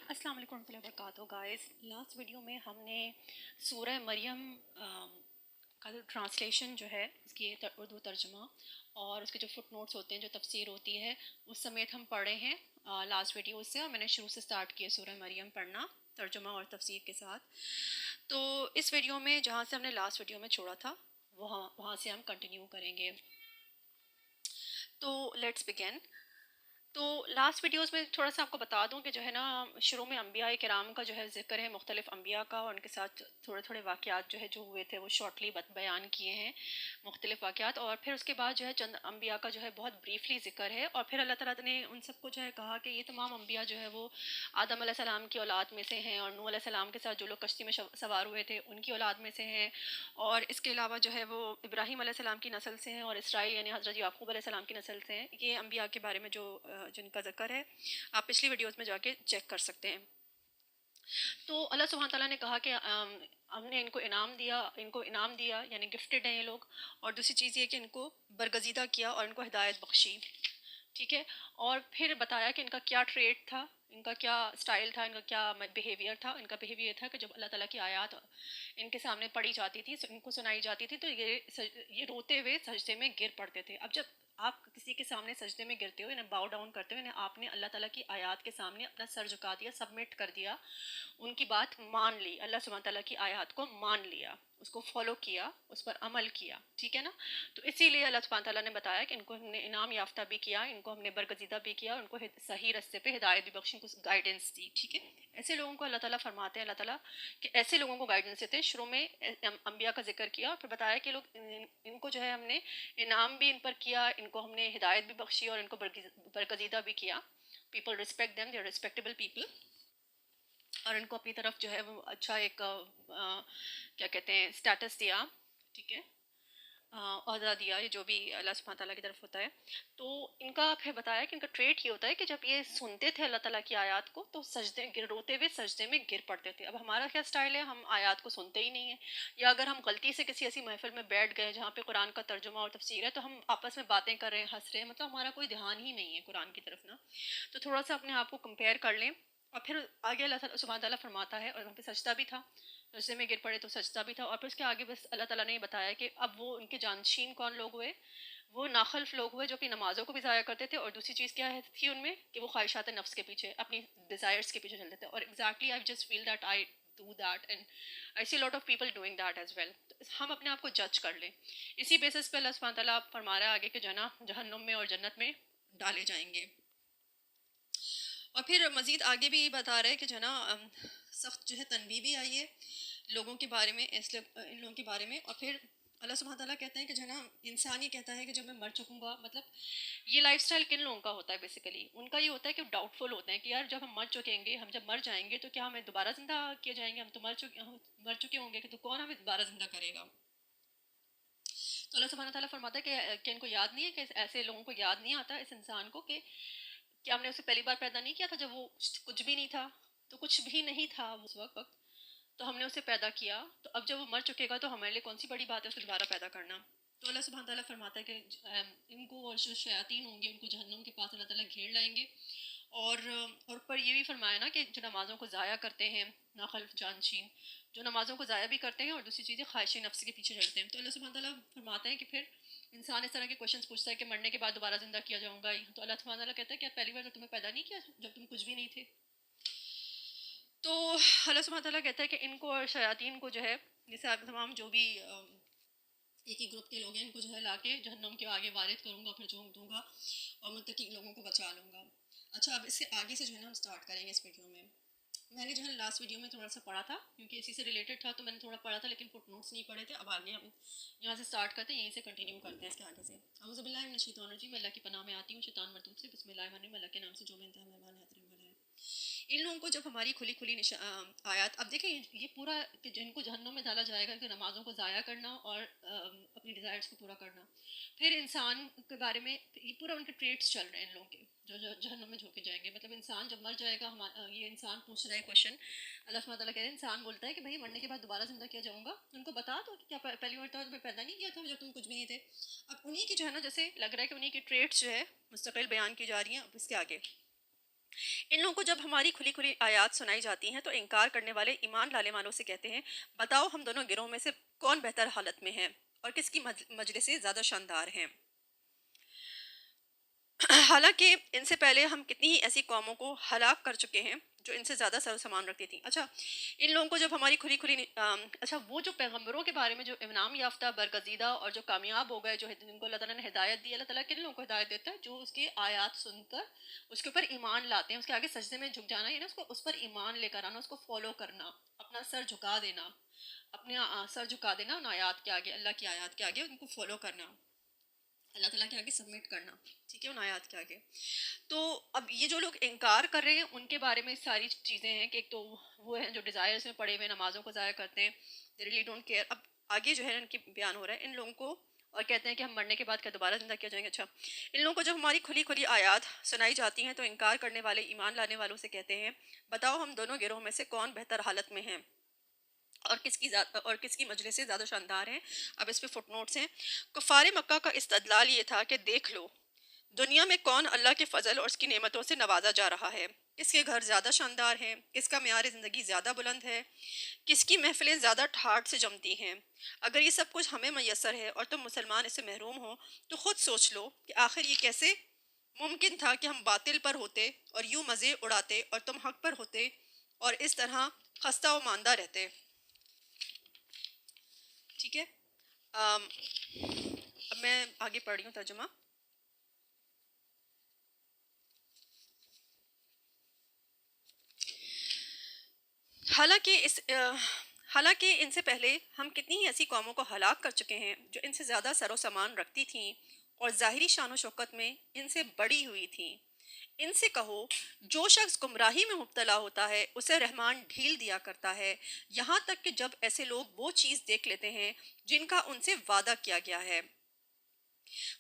السلام علیکم ورحمۃ اللہ وبرکاتہ گائز. لاسٹ ویڈیو میں ہم نے سورہ مریم کا جو ٹرانسلیشن جو ہے اس کی اردو ترجمہ اور اس کے جو فٹ نوٹس ہوتے ہیں جو تفسیر ہوتی ہے اس سمیت ہم پڑھ رہے ہیں لاسٹ ویڈیو سے. اور میں نے شروع سے سٹارٹ کیا سورہ مریم پڑھنا ترجمہ اور تفسیر کے ساتھ. تو اس ویڈیو میں جہاں سے ہم نے لاسٹ ویڈیو میں چھوڑا تھا وہاں سے ہم کنٹینیو کریں گے. تو لیٹس بگن. تو لاسٹ ویڈیوز میں تھوڑا سا آپ کو بتا دوں کہ جو ہے نا شروع میں انبیاء کرام کا جو ہے ذکر ہے, مختلف انبیاء کا, اور ان کے ساتھ تھوڑے تھوڑے واقعات جو ہے جو ہوئے تھے وہ شارٹلی بیان کیے ہیں, مختلف واقعات. اور پھر اس کے بعد جو ہے چند انبیاء کا جو ہے بہت بریفلی ذکر ہے, اور پھر اللہ تعالیٰ نے ان سب کو جو ہے کہا کہ یہ تمام انبیاء جو ہے وہ آدم علیہ السلام کی اولاد میں سے ہیں, اور نوح علیہ السلام کے ساتھ جو لوگ کشتی میں سوار ہوئے تھے ان کی اولاد میں سے ہیں, اور اس کے علاوہ جو ہے وہ ابراہیم علیہ السلام کی نسل سے ہیں, اور اسرائیل یعنی حضرت یعقوب علیہ السلام کی نسل سے ہیں. یہ انبیاء کے بارے میں جن کا ذکر ہے آپ پچھلی ویڈیوز میں جا کے چیک کر سکتے ہیں. تو اللہ سبحانہ تعالیٰ نے کہا کہ ہم نے ان کو انعام دیا یعنی گفٹڈ ہیں یہ لوگ, اور دوسری چیز یہ کہ ان کو برگزیدہ کیا اور ان کو ہدایت بخشی. ٹھیک ہے, اور پھر بتایا کہ ان کا کیا ٹریٹ تھا, ان کا کیا اسٹائل تھا, ان کا کیا بیہیویئر تھا. ان کا بیہیویئر تھا کہ جب اللہ تعالیٰ کی آیات ان کے سامنے پڑھی جاتی تھی, ان کو سنائی جاتی تھی, تو یہ روتے ہوئے سجدے میں گر پڑتے تھے. اب جب آپ کسی کے سامنے سجدے میں گرتے ہو, انہیں باؤ ڈاؤن کرتے ہو, انہیں آپ نے اللہ تعالیٰ کی آیات کے سامنے اپنا سر جھکا دیا, سبمٹ کر دیا, ان کی بات مان لی, اللہ سبحانہ تعالیٰ کی آیات کو مان لیا, اس کو فالو کیا, اس پر عمل کیا. ٹھیک ہے نا. تو اسی لیے اللہ سبحانہ تعالیٰ نے بتایا کہ ان کو ہم نے انعام یافتہ بھی کیا, ان کو ہم نے برگزیدہ بھی کیا, ان کو صحیح راستے پہ ہدایت بھی بخشی, ان کو گائیڈنس دی. ٹھیک ہے, ایسے لوگوں کو اللہ تعالیٰ فرماتے ہیں, اللہ تعالیٰ کہ ایسے لوگوں کو گائیڈنس دیتے ہیں. شروع میں انبیاء کا ذکر کیا اور پھر بتایا کہ لوگ ان کو جو ہے ہم نے انعام بھی ان پر کیا, ان کو ہم نے ہدایت بھی بخشی اور ان کو برگزیدہ بھی کیا. People respect them, they are respectable people, اور ان کو اپنی طرف جو ہے وہ اچھا ایک کیا کہتے ہیں اسٹیٹس دیا. ٹھیک ہے, عہدہ دیا, یہ جو بھی اللہ سبحانہ تعالیٰ کی طرف ہوتا ہے. تو ان کا پھر بتایا کہ ان کا ٹریٹ یہ ہوتا ہے کہ جب یہ سنتے تھے اللہ تعالیٰ کی آیات کو تو روتے ہوئے سجدے میں گر پڑتے تھے. اب ہمارا کیا سٹائل ہے, ہم آیات کو سنتے ہی نہیں ہیں, یا اگر ہم غلطی سے کسی ایسی محفل میں بیٹھ گئے جہاں پہ قرآن کا ترجمہ اور تفسیر ہے تو ہم آپس میں باتیں کر رہے ہیں, ہنس رہے ہیں, مطلب ہمارا کوئی دھیان ہی نہیں ہے قرآن کی طرف نا. تو تھوڑا سا اپنے آپ کو کمپیئر کر لیں. اور پھر آگے اللہ سبحانہ تعالیٰ فرماتا ہے, اور وہاں پہ سجدہ بھی تھا, سجدے میں گر پڑے تو سجدہ بھی تھا. اور پھر اس کے آگے بس اللہ تعالیٰ نے یہ بتایا کہ اب وہ ان کے جانشین کون لوگ ہوئے, وہ ناخلف لوگ ہوئے جو اپنی نمازوں کو بھی ضائع کرتے تھے, اور دوسری چیز کیا تھی ان میں کہ وہ خواہشات نفس کے پیچھے, اپنی ڈیزائرس کے پیچھے چلتے تھے. اور exactly I just feel that I do that and I see lot of people doing that as well. ہم اپنے آپ کو جج کر لیں. اسی بیسس پہ اللہ سبحانہ تعالیٰ فرما رہا ہے آگے کہ جہنم میں اور جنت میں ڈالے جائیں گے. اور پھر مزید آگے بھی بتا رہے ہیں کہ جو ہے نا سخت جو ہے تنبیہ بھی آئی ہے لوگوں کے بارے میں, ان لوگوں کے بارے میں. اور پھر اللہ سبحانہ تعالیٰ کہتے ہیں کہ جو ہے نا انسان یہ کہتا ہے کہ جب میں مر چکوں گا, مطلب یہ لائف سٹائل کن لوگوں کا ہوتا ہے بیسیکلی, ان کا یہ ہوتا ہے کہ ڈاؤٹ فل ہوتے ہیں کہ یار جب ہم مر چکیں گے, ہم جب مر جائیں گے تو کیا ہمیں دوبارہ زندہ کیے جائیں گے, ہم تو مر چکے ہوں گے کہ تو کون ہمیں دوبارہ زندہ کرے گا. تو اللہ سبحانہ تعالیٰ فرماتا ہے کہ ان کو یاد نہیں ہے, کہ ایسے لوگوں کو یاد نہیں آتا اس انسان کو کہ ہم نے اسے پہلی بار پیدا نہیں کیا تھا جب وہ کچھ بھی نہیں تھا, تو کچھ بھی نہیں تھا اس وقت تو ہم نے اسے پیدا کیا, تو اب جب وہ مر چکے گا تو ہمارے لیے کون سی بڑی بات ہے اسے دوبارہ پیدا کرنا. تو اللہ سبحانہ تعالیٰ فرماتا ہے کہ ان کو اور جو شیاطین ہوں گے ان کو جہنم کے پاس اللہ تعالیٰ گھیر لائیں گے. اور پر یہ بھی فرمایا نا کہ جو نمازوں کو ضائع کرتے ہیں ناخلف جانشین, جو نمازوں کو ضائع بھی کرتے ہیں اور دوسری چیزیں خواہش نفس کے پیچھے چلتے ہیں. تو اللہ سبحانہ تعالیٰ فرماتے ہیں کہ پھر انسان اس طرح کے کوشچنس پوچھتا ہے کہ مرنے کے بعد دوبارہ زندہ کیا جاؤں گا, تو اللہ سبحانہ تعالیٰ کہتا ہے کہ پہلی بار تو تمہیں پیدا نہیں کیا جب تم کچھ بھی نہیں تھے. تو اللہ سبحانہ تعالیٰ کہتا ہے کہ ان کو اور شیاطین کو جو ہے جیسے آپ تمام جو بھی ایک ہی گروپ کے لوگ ہیں ان کو جو ہے لا کے جہنم کے آگے وارد کروں گا, پھر جھونک دوں گا اور متقی لوگوں کو بچا لوں گا. اچھا, اب اس سے آگے سے جو ہے نا ہم اسٹارٹ کریں گے اس ویڈیو میں. میں نے جو ہے لاسٹ ویڈیو میں تھوڑا سا پڑھا تھا کیونکہ اسی سے ریلیٹڈ تھا, تو میں نے تھوڑا پڑھا تھا لیکن فٹ نوٹس نہیں پڑھے تھے. اب آگے ہم یہاں سے اسٹارٹ کرتے ہیں, یہیں سے کنٹینیو کرتے ہیں اس کے آگے سے. اعوذ باللہ من الشیطان الرجیم, اللہ کی پناہ میں آتی ہوں شیطان مردود سے. بسم اللہ الرحمن الرحیم, اللہ کے نام سے جو میں انتہا مہربان حترم والا ہے. ان لوگوں کو جب ہماری کھلی آیات, اب دیکھیں یہ پورا کہ جن کو جہنم میں ڈالا جائے گا کہ نمازوں کو ضائع کرنا اور اپنی ڈیزائرس کو پورا کرنا. پھر انسان کے بارے میں یہ پورا ان کے ٹریٹس چل رہے ہیں ان لوگوں کے جو جہنم میں جھونکے جائیں گے. مطلب انسان جب مر جائے گا, یہ انسان پوچھ رہا ہے کویشچن, اللہ سبحانہ تعالیٰ کہہ رہے ہیں, انسان بولتا ہے کہ بھائی مرنے کے بعد دوبارہ زندہ کیا جاؤں گا, ان کو بتا دو کہ کیا پہلی مرتبہ تمہیں پیدا نہیں کیا تھا جب تم کچھ بھی نہیں تھے. اب انہیں کی جو ہے نا جیسے لگ رہا ہے کہ انہیں کی ٹریٹس جو ہے مستقل بیان کی جا رہی ہیں. اب اس کے آگے ان لوگوں کو جب ہماری کھلی کھلی آیات سنائی جاتی ہیں تو انکار کرنے والے ایمان لانے والوں سے کہتے ہیں بتاؤ ہم دونوں گروہ میں سے کون بہتر حالت میں ہے اور کس کی مجلسیں زیادہ شاندار ہیں۔ حالانکہ ان سے پہلے ہم کتنی ہی ایسی قوموں کو ہلاک کر چکے ہیں جو ان سے زیادہ سر و سامان رکھتی تھیں۔ اچھا، ان لوگوں کو جب ہماری کھلی کھلی اچھا وہ جو پیغمبروں کے بارے میں جو انعام یافتہ برگزیدہ اور جو کامیاب ہو گئے، جو جن کو اللہ تعالیٰ نے ہدایت دی، اللہ تعالیٰ کن لوگوں کو ہدایت دیتا ہے؟ جو اس کی آیات سن کر اس کے اوپر ایمان لاتے ہیں، اس کے آگے سجدے میں جھک جانا، یعنی اس پر ایمان لے کر آنا، اس کو فالو کرنا، اپنا سر جھکا دینا، اپنے سر جھکا دینا ان آیات کے آگے، اللہ کی آیات کے آگے ان کو فالو کرنا، اللہ تعالیٰ کے آگے سبمٹ کرنا، ٹھیک ہے، ان آیات کے آگے۔ تو اب یہ جو لوگ انکار کر رہے ہیں ان کے بارے میں ساری چیزیں ہیں کہ ایک تو وہ ہیں جو ڈیزائرز میں پڑے ہوئے نمازوں کو ضائع کرتے ہیں، they really don't care۔ اب آگے جو ہے ان کی بیان ہو رہا ہے ان لوگوں کو، اور کہتے ہیں کہ ہم مرنے کے بعد کیا دوبارہ زندہ کیا جائیں گے۔ اچھا، ان لوگوں کو جب ہماری کھلی کھلی آیات سنائی جاتی ہیں تو انکار کرنے والے ایمان لانے والوں سے کہتے ہیں بتاؤ ہم دونوں گروہ میں سے کون بہتر حالت میں ہیں اور کس کی مجلسیں زیادہ شاندار ہیں۔ اب اس پہ فٹ نوٹس ہیں۔ کفار مکہ کا استدلال یہ تھا کہ دیکھ لو دنیا میں کون اللہ کے فضل اور اس کی نعمتوں سے نوازا جا رہا ہے، کس کے گھر زیادہ شاندار ہیں، کس کا معیار زندگی زیادہ بلند ہے، کس کی محفلیں زیادہ ٹھاٹھ سے جمتی ہیں۔ اگر یہ سب کچھ ہمیں میسر ہے اور تم مسلمان اس سے محروم ہو تو خود سوچ لو کہ آخر یہ کیسے ممکن تھا کہ ہم باطل پر ہوتے اور یوں مزے اڑاتے اور تم حق پر ہوتے اور اس طرح خستہ و ماندہ رہتے۔ ٹھیک ہے، اب میں آگے پڑھ رہی ہوں ترجمہ۔ حالانکہ ان سے پہلے ہم کتنی ہی ایسی قوموں کو ہلاک کر چکے ہیں جو ان سے زیادہ سر و سامان رکھتی تھیں اور ظاہری شان و شوکت میں ان سے بڑی ہوئی تھیں۔ ان سے کہو جو شخص گمراہی میں مبتلا ہوتا ہے اسے رحمان ڈھیل دیا کرتا ہے، یہاں تک کہ جب ایسے لوگ وہ چیز دیکھ لیتے ہیں جن کا ان سے وعدہ کیا گیا ہے،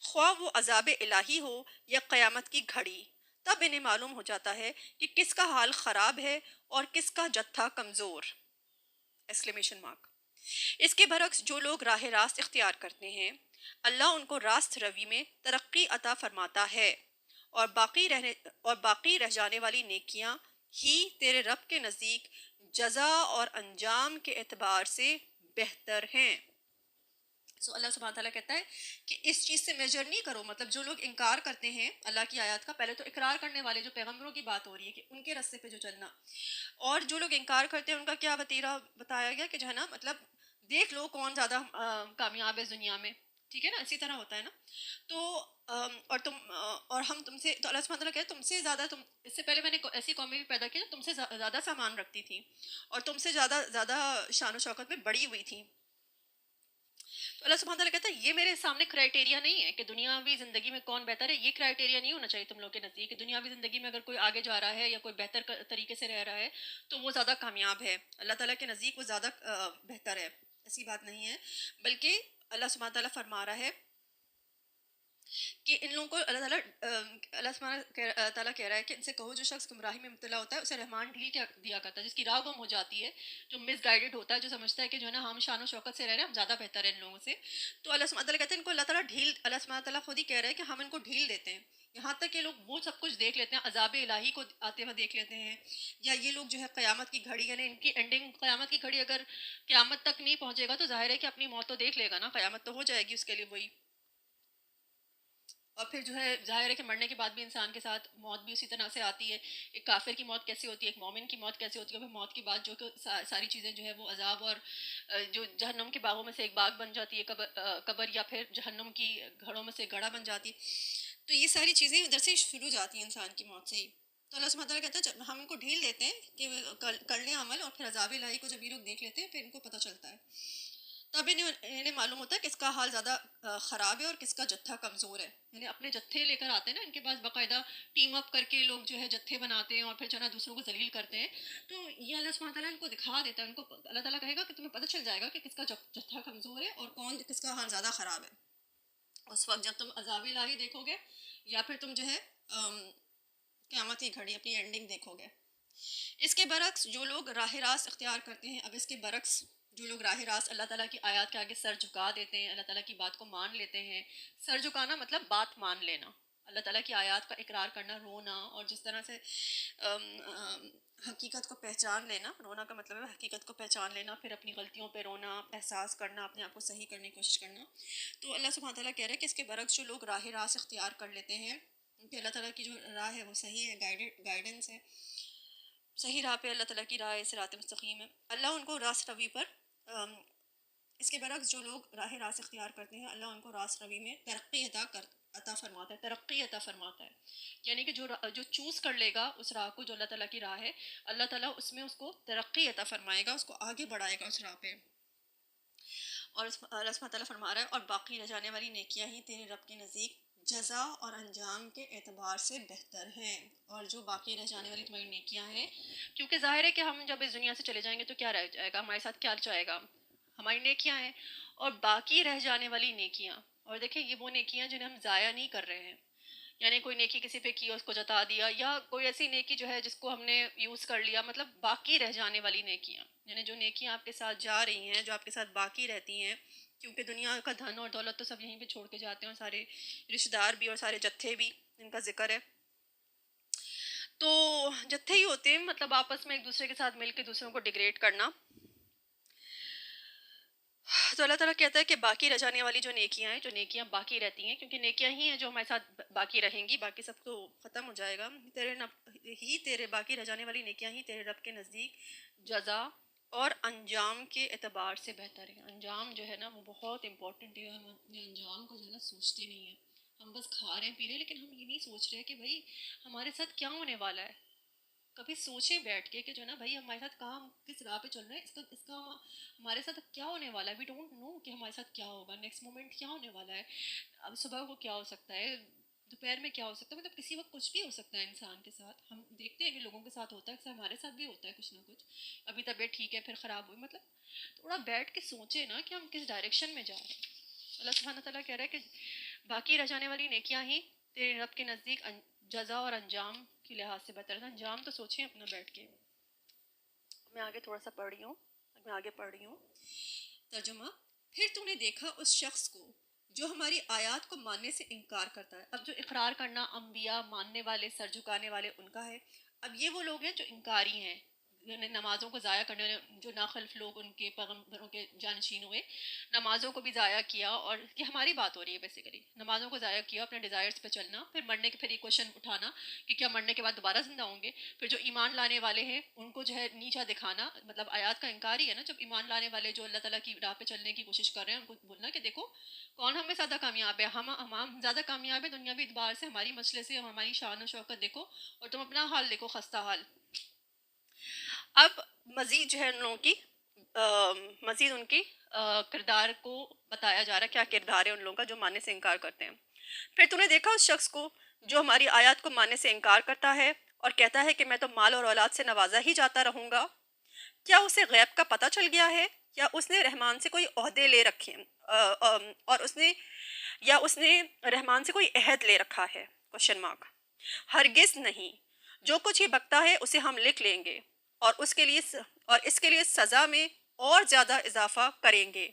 خواہ وہ عذاب الہی ہو یا قیامت کی گھڑی، تب انہیں معلوم ہو جاتا ہے کہ کس کا حال خراب ہے اور کس کا جتھا کمزور۔ Exclamation mark. اس کے برعکس جو لوگ راہ راست اختیار کرتے ہیں اللہ ان کو راست روی میں ترقی عطا فرماتا ہے، اور باقی رہ جانے والی نیکیاں ہی تیرے رب کے نزدیک جزا اور انجام کے اعتبار سے بہتر ہیں۔ اللہ سبحانہ تعالیٰ کہتا ہے کہ اس چیز سے میجر نہیں کرو، مطلب جو لوگ انکار کرتے ہیں اللہ کی آیات کا، پہلے تو اقرار کرنے والے جو پیغمبروں کی بات ہو رہی ہے کہ ان کے راستے پہ جو چلنا، اور جو لوگ انکار کرتے ہیں ان کا کیا وتیرہ بتایا گیا کہ جو ہے نا، مطلب دیکھ لو کون زیادہ کامیاب ہے اس دنیا میں، ٹھیک ہے نا، اسی طرح ہوتا ہے نا۔ تو اور ہم تم سے، تو اللہ سبحانہ تعالیٰ کہتے ہیں تم سے زیادہ، تم اس سے پہلے میں نے ایسی قومیں بھی پیدا کی جو تم سے زیادہ سامان رکھتی تھیں اور تم سے زیادہ شان و شوکت میں بڑی ہوئی تھیں۔ تو اللہ سبحانہ تعالیٰ کہتا ہے یہ میرے سامنے کرائٹیریا نہیں ہے کہ دنیاوی زندگی میں کون بہتر ہے، یہ کرائٹیریا نہیں ہونا چاہیے تم لوگ کے نزدیک کہ دنیاوی زندگی میں اگر کوئی آگے جا رہا ہے یا کوئی بہتر طریقے سے رہ رہا ہے تو وہ زیادہ کامیاب ہے، اللہ تعالیٰ کے نزدیک وہ زیادہ بہتر ہے، ایسی بات نہیں ہے۔ بلکہ اللہ سبحانہ تعالیٰ فرما رہا ہے کہ ان لوگوں کو اللہ سبحانہ تعالیٰ کہہ رہا ہے کہ ان سے کہو جو شخص گمراہی میں مبتلا ہوتا ہے اسے رحمان ڈھیل دیا کرتا ہے، جس کی راہ گم ہو جاتی ہے، جو مس گائیڈڈ ہوتا ہے، جو سمجھتا ہے کہ جو ہے نا ہم شان و شوکت سے رہ رہے ہیں، ہم زیادہ بہتر ہیں ان لوگوں سے۔ تو اللہ سبحانہ تعالیٰ کہتے ہیں ان کو اللہ سبحانہ تعالیٰ خود ہی کہہ رہا ہے کہ ہم ان کو ڈھیل دیتے ہیں، یہاں تک کہ لوگ وہ سب کچھ دیکھ لیتے ہیں، عذاب الہی کو آتے ہوئے دیکھ لیتے ہیں، یا یہ لوگ جو ہے قیامت کی گھڑی، یعنی ان کی اینڈنگ قیامت کی گھڑی اگر قیامت تک نہیں پہنچے گا تو ظاہر ہے کہ اپنی موت تو دیکھ لے گا نا، قیامت تو ہو جائے گی اس کے لیے وہی، اور پھر جو ہے ظاہر ہے کہ مرنے کے بعد بھی انسان کے ساتھ موت بھی اسی طرح سے آتی ہے، ایک کافر کی موت کیسی ہوتی ہے، ایک مومن کی موت کیسی ہوتی ہے، پھر موت کے بعد جو کہ ساری چیزیں جو ہے وہ عذاب اور جو جہنم کے باغوں میں سے ایک باغ بن جاتی ہے قبر، یا پھر جہنم کی گھڑوں میں سے گڑھا بن جاتی ہے، تو یہ ساری چیزیں ادھر سے شروع جاتی ہیں انسان کی موت سے ہی۔ تو اللہ سبحانہ تعالیٰ کہتا ہے ہم ان کو ڈھیل دیتے ہیں کہ کر لیں عمل، اور پھر عذاب الہی کو جب یہ لوگ دیکھ لیتے ہیں پھر ان کو پتہ چلتا ہے، تب انہیں معلوم ہوتا ہے کس کا حال زیادہ خراب ہے اور کس کا جتھا کمزور ہے، یعنی اپنے جتھے لے کر آتے ہیں نا ان کے پاس، باقاعدہ ٹیم اپ کر کے لوگ جو ہے جتھے بناتے ہیں اور پھر جو ہے نا دوسروں کو ذلیل کرتے ہیں، تو یہ اللہ سبحانہ تعالیٰ ان کو دکھا دیتا ہے، ان کو اللہ تعالیٰ کہے گا کہ تمہیں پتہ چل جائے گا کہ کس کا جتھا کمزور ہے اور کس کا حال زیادہ خراب ہے، اس وقت جب تم عذاب الہی دیکھو گے یا پھر تم جو ہے قیامت کی گھڑی اپنی اینڈنگ دیکھو گے۔ اس کے برعکس جو لوگ راہ راست اختیار کرتے ہیں، اب اس کے برعکس جو لوگ راہ راست اللہ تعالیٰ کی آیات کے آگے سر جھکا دیتے ہیں، اللہ تعالیٰ کی بات کو مان لیتے ہیں، سر جھکانا مطلب بات مان لینا، اللہ تعالیٰ کی آیات کا اقرار کرنا، رونا، اور جس طرح سے حقیقت کو پہچان لینا، رونا کا مطلب ہے حقیقت کو پہچان لینا، پھر اپنی غلطیوں پہ رونا، احساس کرنا، اپنے آپ کو صحیح کرنے کی کوشش کرنا. تو اللہ سبحانہ تعالیٰ کہہ رہے ہیں کہ اس کے برعکس جو لوگ راہ راست اختیار کر لیتے ہیں، کہ اللہ تعالیٰ کی جو راہ ہے وہ صحیح ہے، گائیڈنس ہے، صحیح راہ پہ اللہ تعالیٰ کی راہ ہے، صراط مستقیم ہے، اللہ ان کو راست روی پر اس کے برعکس جو لوگ راہ راست اختیار کرتے ہیں، اللہ ان کو راست روی میں ترقی عطا فرماتا ہے، ترقی عطا فرماتا ہے. یعنی کہ جو چوز کر لے گا اس راہ کو جو اللہ تعالیٰ کی راہ ہے، اللہ تعالیٰ اس میں اس کو ترقی عطا فرمائے گا، اس کو آگے بڑھائے گا اس راہ پہ. اور اللہ سبحانہ تعالیٰ فرما رہا ہے اور باقی رہ جانے والی نیکیاں ہی تیرے رب کے نزدیک جزا اور انجام کے اعتبار سے بہتر ہیں. اور جو باقی رہ جانے والی تمہاری نیکیاں ہیں، کیونکہ ظاہر ہے کہ ہم جب اس دنیا سے چلے جائیں گے تو کیا رہ جائے گا ہمارے ساتھ، کیا جائے گا، ہماری نیکیاں ہیں. اور باقی رہ جانے والی نیکیاں، اور دیکھیں یہ وہ نیکیاں جنہیں ہم ضائع نہیں کر رہے ہیں. یعنی کوئی نیکی کسی پہ کی اس کو جتا دیا، یا کوئی ایسی نیکی جو ہے جس کو ہم نے یوز کر لیا، مطلب باقی رہ جانے والی نیکیاں، یعنی جو نیکیاں آپ کے ساتھ جا رہی ہیں، جو آپ کے ساتھ باقی رہتی ہیں، کیونکہ دنیا کا دھن اور دولت تو سب یہیں پہ چھوڑ کے جاتے ہیں، اور سارے رشتہ دار بھی اور سارے جتھے بھی ان کا ذکر ہے. تو جتھے ہی ہوتے ہیں، مطلب آپس میں ایک دوسرے کے ساتھ مل کے دوسروں کو ڈیگریڈ کرنا. تو اللہ تعالیٰ کہتا ہے کہ باقی رہ جانے والی جو نیکیاں ہیں، جو نیکیاں باقی رہتی ہیں، کیونکہ نیکیاں ہی ہیں جو ہمارے ساتھ باقی رہیں گی، باقی سب تو ختم ہو جائے گا. تیرے باقی رہ جانے والی نیکیاں ہی تیرے رب کے نزدیک جزا اور انجام کے اعتبار سے بہتر ہے. انجام جو ہے نا وہ بہت امپورٹنٹ ہے. ہم اپنے انجام کو جو ہے نا سوچتے نہیں ہیں، ہم بس کھا رہے ہیں پی رہے ہیں، لیکن ہم یہ نہیں سوچ رہے کہ بھائی ہمارے ساتھ کیا ہونے والا ہے. کبھی سوچیں بیٹھ کے کہ جو ہے نا بھائی ہمارے ساتھ کہاں، کس راہ پہ چل رہے ہیں، اس کا ہمارے ساتھ کیا ہونے والا ہے. وی ڈونٹ نو کہ ہمارے ساتھ کیا ہوگا، نیکسٹ مومنٹ کیا ہونے والا ہے، اب صبح کو کیا ہو سکتا ہے، دوپہر میں کیا ہو سکتا ہے، مطلب کسی وقت کچھ بھی ہو سکتا ہے انسان کے ساتھ. ہم دیکھتے ہیں کہ لوگوں کے ساتھ ہوتا ہے، اکثر ہمارے ساتھ بھی ہوتا ہے کچھ نہ کچھ. ابھی طبیعت ٹھیک ہے پھر خراب ہوئی، مطلب تھوڑا بیٹھ کے سوچیں نا کہ ہم کس ڈائریکشن میں جا رہے ہیں. اللہ سبحانہ تعالیٰ کہہ رہا ہے کہ باقی رہ جانے والی نیکیاں ہی تیرے رب کے نزدیک جزا اور انجام کے لحاظ سے بہتر ہے. انجام تو سوچیں اپنا بیٹھ کے. میں آگے تھوڑا سا پڑھ رہی ہوں ترجمہ. پھر تو نے دیکھا اس شخص کو جو ہماری آیات کو ماننے سے انکار کرتا ہے. اب جو اقرار کرنا انبیاء، ماننے والے، سر جھکانے والے، ان کا ہے. اب یہ وہ لوگ ہیں جو انکاری ہیں، یعنی نمازوں کو ضائع کرنے والے، جو ناخلف لوگ ان کے پیغمبروں کے جانشین ہوئے، نمازوں کو بھی ضائع کیا. اور یہ ہماری بات ہو رہی ہے بیسیکلی، نمازوں کو ضائع کیا، اپنے ڈیزائرز پہ چلنا، پھر مرنے کے، پھر یہ کوشچن اٹھانا کہ کیا مرنے کے بعد دوبارہ زندہ ہوں گے. پھر جو ایمان لانے والے ہیں ان کو جو ہے نیچا دکھانا، مطلب آیات کا انکار ہی ہے نا. جب ایمان لانے والے جو اللہ تعالیٰ کی راہ پہ چلنے کی کوشش کر رہے ہیں، ان کو بولنا کہ دیکھو کون ہمیں زیادہ کامیاب ہے، ہم زیادہ کامیاب ہیں دنیاوی اعتبار سے، ہماری مجلس سے، ہماری شان و شوکت دیکھو، اور تم اپنا حال دیکھو، خستہ حال. اب مزید جو ہے ان لوگوں کی مزید ان کی کردار کو بتایا جا رہا ہے، کیا کردار ہے ان لوگوں کا جو ماننے سے انکار کرتے ہیں. پھر تم نے دیکھا اس شخص کو جو ہماری آیات کو ماننے سے انکار کرتا ہے اور کہتا ہے کہ میں تو مال اور اولاد سے نوازا ہی جاتا رہوں گا. کیا اسے غیب کا پتہ چل گیا ہے، یا اس نے رحمان سے کوئی عہدے لے رکھے اور اس نے رحمان سے کوئی عہد لے رکھا ہے؟ Question mark. ہرگز نہیں، جو کچھ یہ بکتا ہے اسے ہم لکھ لیں گے، اور اس کے لیے سزا میں اور زیادہ اضافہ کریں گے.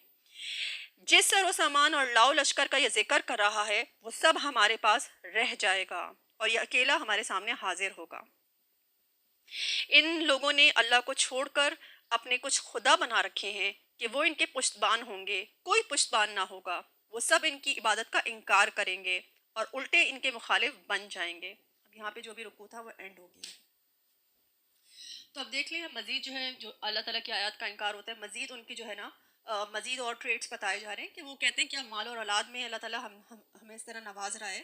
جس سر و سامان اور لاؤ لشکر کا یہ ذکر کر رہا ہے وہ سب ہمارے پاس رہ جائے گا، اور یہ اکیلا ہمارے سامنے حاضر ہوگا. ان لوگوں نے اللہ کو چھوڑ کر اپنے کچھ خدا بنا رکھے ہیں کہ وہ ان کے پشتبان ہوں گے. کوئی پشتبان نہ ہوگا، وہ سب ان کی عبادت کا انکار کریں گے اور الٹے ان کے مخالف بن جائیں گے. اب یہاں پہ جو بھی رکوع تھا وہ اینڈ ہو گیا. تو اب دیکھ لیں مزید جو ہے، جو اللہ تعالیٰ کی آیات کا انکار ہوتا ہے، مزید ان کی جو ہے نا مزید اور ٹریٹس بتائے جا رہے ہیں کہ وہ کہتے ہیں کہ مال اور اولاد میں اللہ تعالیٰ ہمیں اس طرح نواز رہا ہے،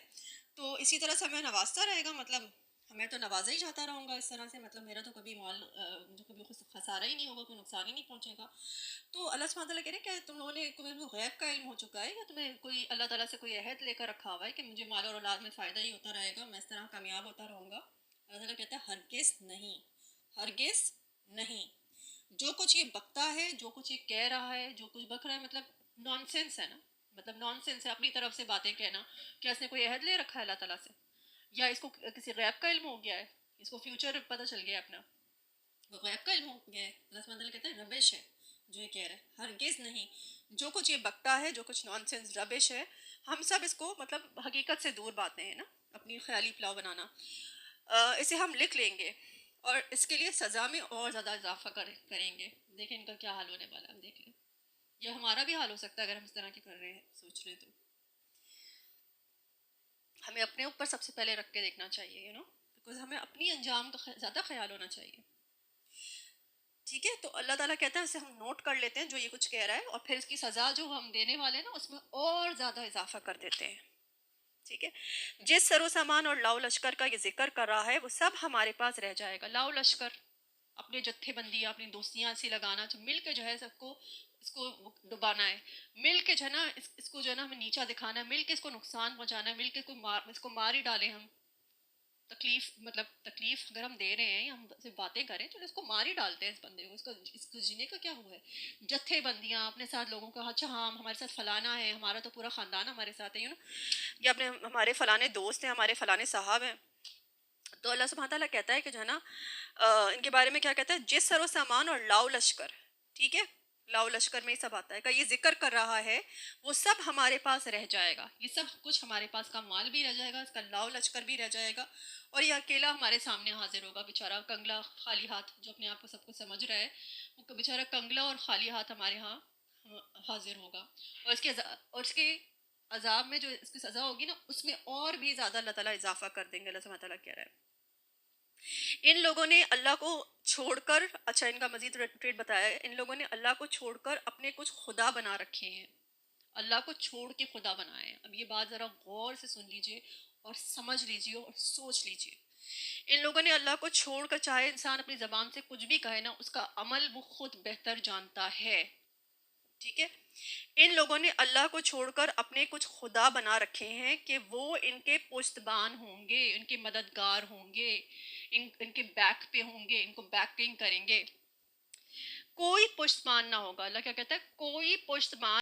تو اسی طرح سے ہمیں نوازتا رہے گا. مطلب میں تو نوازا ہی جاتا رہوں گا اس طرح سے، مطلب میرا تو کبھی مال جو کبھی خسارہ ہی نہیں ہوگا، کوئی نقصان ہی نہیں پہنچے گا. تو اللہ سبحانہ تعالیٰ کہہ رہے ہیں کہ تمہیں غیب کا علم ہو چکا ہے، یا تمہیں کوئی اللہ تعالیٰ سے کوئی عہد لے کر رکھا ہوا ہے کہ مجھے مال اور اولاد میں فائدہ ہی ہوتا رہے گا، میں اس طرح کامیاب ہوتا رہوں گا. اللہ تعالیٰ کہتا ہے ہرگز نہیں، ہرگز نہیں. جو کچھ یہ بکتا ہے، جو کچھ یہ کہہ رہا ہے، جو کچھ بک رہا ہے، مطلب نان سینس ہے نا، مطلب نان سینس ہے اپنی طرف سے باتیں کہنا. کیا اس نے کوئی عہد لے رکھا ہے اللہ تعالیٰ سے، یا اس کو کسی غیب کا علم ہو گیا ہے، اس کو فیوچر پتہ چل گیا اپنا، وہ غیب کا علم ہو گیا ہے؟ اللہ سبحانہ تعالیٰ کہتا ہے ربش ہے جو یہ کہہ رہا ہے، ہرگز نہیں. جو کچھ یہ بکتا ہے، جو کچھ نان سینس ربش ہے، ہم سب اس کو مطلب حقیقت سے دور باتیں ہیں نا. اپنی خیالی پلاؤ بنانا. اسے ہم لکھ لیں گے اور اس کے لیے سزا میں اور زیادہ اضافہ کریں گے. دیکھیں ان کا کیا حال ہونے والا ہے, ہم دیکھ لیں. یہ ہمارا بھی حال ہو سکتا ہے اگر ہم اس طرح کی کر رہے ہیں, سوچ رہے. تو ہمیں اپنے اوپر سب سے پہلے رکھ کے دیکھنا چاہیے, بیکاز ہمیں اپنی انجام کا زیادہ خیال ہونا چاہیے. ٹھیک ہے, تو اللہ تعالیٰ کہتا ہے اسے ہم نوٹ کر لیتے ہیں جو یہ کچھ کہہ رہا ہے, اور پھر اس کی سزا جو ہم دینے والے ہیں نا اس میں اور زیادہ اضافہ کر دیتے ہیں. ٹھیک ہے, جس سر و سامان اور لاؤ لشکر کا یہ ذکر کر رہا ہے وہ سب ہمارے پاس رہ جائے گا. لاؤ لشکر, اپنے جتھے بندی, اپنی دوستیاں سے لگانا, جو مل کے جو ہے سب کو اس کو ڈبانا ہے, مل کے جو ہے نا اس کو جو ہے نا ہمیں نیچا دکھانا ہے, مل کے اس کو نقصان پہنچانا ہے, مل کے اس کو مار ہی ڈالیں ہم. تکلیف اگر ہم دے رہے ہیں یا ہم صرف باتیں کریں, چلو اس کو مار ہی ڈالتے ہیں اس بندے کو, اس کو جینے کا کیا ہوا ہے. جتھے بندیاں اپنے ساتھ لوگوں کا, اچھا ہاں ہمارے ساتھ فلانا ہے, ہمارا تو پورا خاندان ہمارے ساتھ ہے, یا اپنے ہمارے فلانے دوست ہیں, ہمارے فلانے صاحب ہیں. تو اللہ سبحانہ تعالیٰ کہتا ہے کہ جو ہے نا ان کے بارے میں کیا کہتا ہے, جس سر و سامان اور لاؤ لشکر, ٹھیک ہے, لاؤ لشکر میں یہ سب آتا ہے کہ یہ ذکر کر رہا ہے وہ سب ہمارے پاس رہ جائے گا. یہ سب کچھ ہمارے پاس کا مال بھی رہ جائے گا, اس کا لاؤ لشکر بھی رہ جائے گا, اور یہ اکیلا ہمارے سامنے حاضر ہوگا, بیچارہ کنگلا خالی ہاتھ, جو اپنے آپ کو سب کچھ سمجھ رہا ہے وہ بیچارہ کنگلا اور خالی ہاتھ ہمارے ہاں حاضر ہوگا. اور اس کے عذاب میں جو اس کی سزا ہوگی نا اس میں اور بھی زیادہ اللہ تعالیٰ اضافہ کر دیں گے. اللہ سبحانہ تعالیٰ کہہ رہا ہے ان لوگوں نے اللہ کو چھوڑ کر, اچھا ان کا مزید ٹریٹ بتایا ہے, ان لوگوں نے اللہ کو چھوڑ کر اپنے کچھ خدا بنا رکھے ہیں. اللہ کو چھوڑ کے خدا بنائے ہیں. اب یہ بات ذرا غور سے سن لیجئے اور سمجھ لیجئے اور سوچ لیجئے. ان لوگوں نے اللہ کو چھوڑ کر, چاہے انسان اپنی زبان سے کچھ بھی کہے نا, اس کا عمل وہ خود بہتر جانتا ہے. ٹھیک ہے, ان لوگوں نے اللہ کو چھوڑ کر اپنے کچھ خدا بنا رکھے ہیں کہ وہ ان کے پشتبان ہوں گے, ان کے مددگار ہوں گے, ان کے بیک پہ ہوں گے, ان کو بیکنگ کریں گے. کوئی پشتبان نہ ہوگا. اللہ کیا کہتا ہے, کوئی پشتبان